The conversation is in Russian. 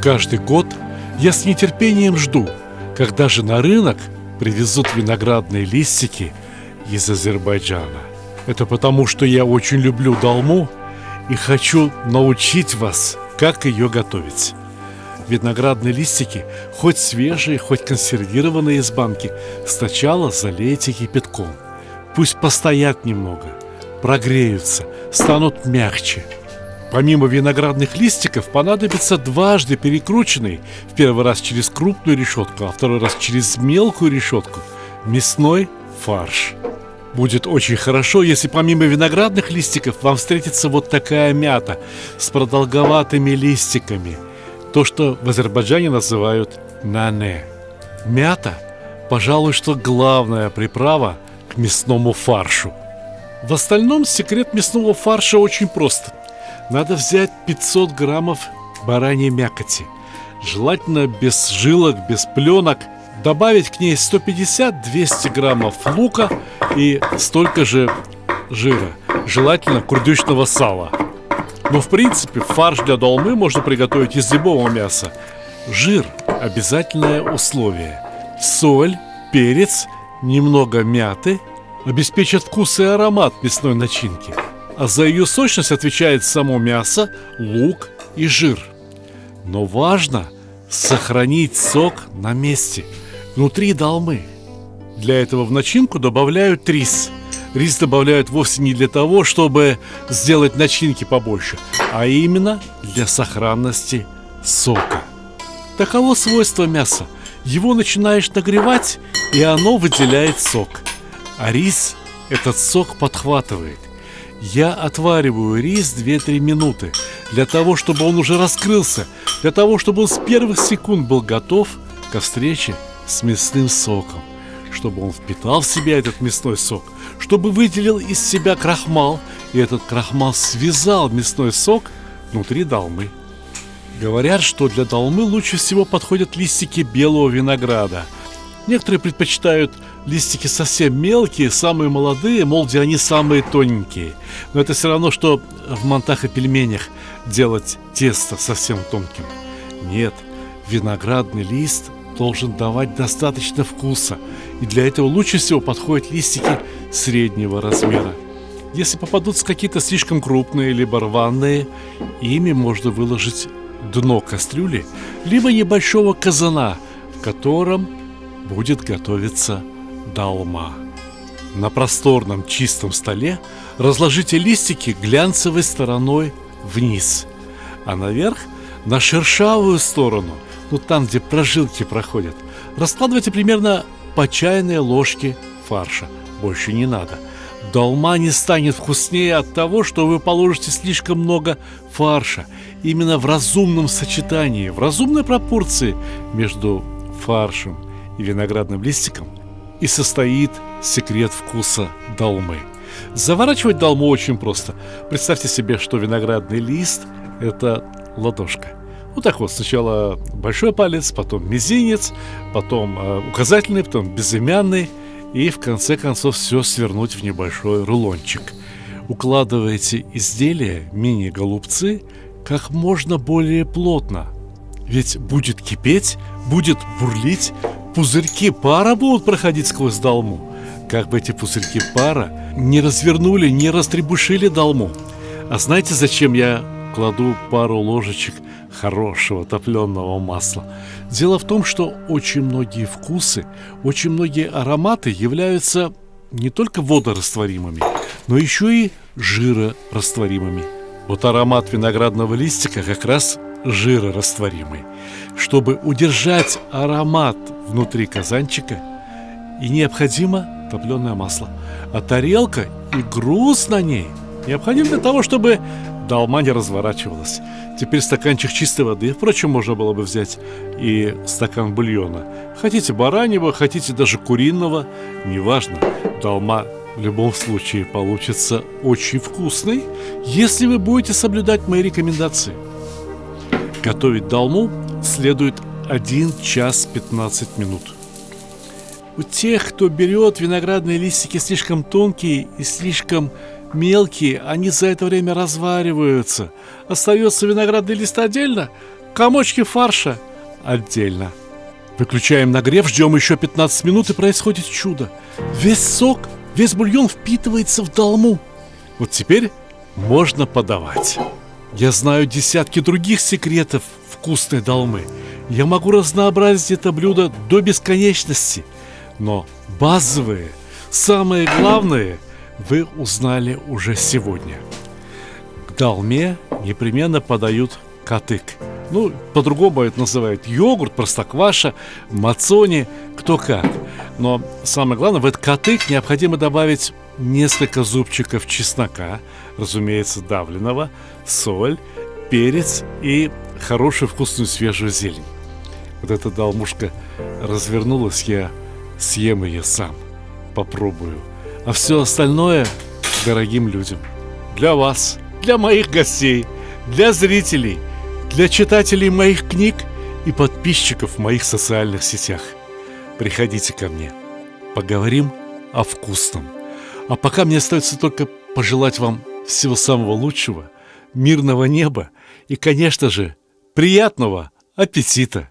Каждый год я с нетерпением жду, когда же на рынок привезут виноградные листики из Азербайджана. Это потому, что я очень люблю долму и хочу научить вас, как ее готовить. Виноградные листики, хоть свежие, хоть консервированные из банки, сначала залейте кипятком. Пусть постоят немного, прогреются, станут мягче. Помимо виноградных листиков понадобится дважды перекрученный, в первый раз через крупную решетку, а второй раз через мелкую решетку, мясной фарш. Будет очень хорошо, если помимо виноградных листиков вам встретится вот такая мята с продолговатыми листиками. То, что в Азербайджане называют нане. Мята, пожалуй, что главная приправа к мясному фаршу. В остальном секрет мясного фарша очень прост. Надо взять 500 граммов бараньей мякоти, желательно без жилок, без пленок. Добавить к ней 150-200 граммов лука и столько же жира, желательно курдючного сала. Но в принципе фарш для долмы можно приготовить из любого мяса. Жир – обязательное условие. Соль, перец, немного мяты обеспечат вкус и аромат мясной начинки. А за ее сочность отвечает само мясо, лук и жир. Но важно сохранить сок на месте, внутри долмы. Для этого в начинку добавляют рис. Рис добавляют вовсе не для того, чтобы сделать начинки побольше, а именно для сохранности сока. Таково свойство мяса. Его начинаешь нагревать, и оно выделяет сок. А рис этот сок подхватывает. Я отвариваю рис 2-3 минуты для того, чтобы он уже раскрылся, для того, чтобы он с первых секунд был готов ко встрече с мясным соком, чтобы он впитал в себя этот мясной сок, чтобы выделил из себя крахмал, и этот крахмал связал мясной сок внутри долмы. Говорят, что для долмы лучше всего подходят листики белого винограда. Некоторые предпочитают листики совсем мелкие, самые молодые, мол, где они самые тоненькие. Но это все равно, что в мантах и пельменях делать тесто совсем тонким. Нет, виноградный лист должен давать достаточно вкуса, и для этого лучше всего подходят листики среднего размера. Если попадутся какие-то слишком крупные либо рваные, ими можно выложить дно кастрюли, либо небольшого казана, в котором будет готовиться долма. На просторном чистом столе разложите листики глянцевой стороной вниз, а наверх на шершавую сторону, там, где прожилки проходят, раскладывайте примерно по чайной ложке фарша. Больше не надо. Долма не станет вкуснее от того, что вы положите слишком много фарша. Именно в разумном сочетании, в разумной пропорции между фаршем и виноградным листиком и состоит секрет вкуса долмы. Заворачивать долму очень просто. Представьте себе, что виноградный лист – это ладошка. Вот так вот, сначала большой палец, потом мизинец, потом указательный, потом безымянный, и в конце концов все свернуть в небольшой рулончик. Укладывайте изделие, мини-голубцы, как можно более плотно. Ведь будет кипеть, будет бурлить, пузырьки пара будут проходить сквозь долму. Как бы эти пузырьки пара не развернули, не растребушили долму. А знаете, зачем я кладу пару ложечек хорошего топленого масла? Дело в том, что очень многие вкусы, очень многие ароматы являются не только водорастворимыми, но еще и жирорастворимыми. Вот аромат виноградного листика как раз жирорастворимый. Чтобы удержать аромат внутри казанчика, и необходимо топленое масло, а тарелка и груз на ней необходим для того, чтобы долма не разворачивалась. Теперь стаканчик чистой воды. Впрочем, можно было бы взять и стакан бульона. Хотите бараньего, хотите даже куриного, неважно. Долма в любом случае получится очень вкусной, если вы будете соблюдать мои рекомендации. Готовить долму следует 1 час 15 минут. У тех, кто берет виноградные листики слишком тонкие и слишком мелкие, они за это время развариваются. Остается виноградный лист отдельно, Комочки фарша отдельно. Выключаем нагрев, ждем еще 15 минут, и происходит чудо. Весь сок, весь бульон впитывается в долму. Вот теперь можно подавать. Я знаю десятки других секретов вкусной долмы. Я могу разнообразить это блюдо до бесконечности. Но базовые, самые главные вы узнали уже сегодня. К долме непременно подают катык. Ну, по-другому это называют йогурт, простокваша, мацони, кто как. Но самое главное, в этот катык необходимо добавить несколько зубчиков чеснока, разумеется, давленного, соль, перец и хорошую вкусную свежую зелень. Вот эта долмушка развернулась, я съем ее сам, попробую. А все остальное дорогим людям. Для вас, для моих гостей, для зрителей, для читателей моих книг и подписчиков в моих социальных сетях. Приходите ко мне, поговорим о вкусном. А пока мне остается только пожелать вам всего самого лучшего, мирного неба и, конечно же, приятного аппетита!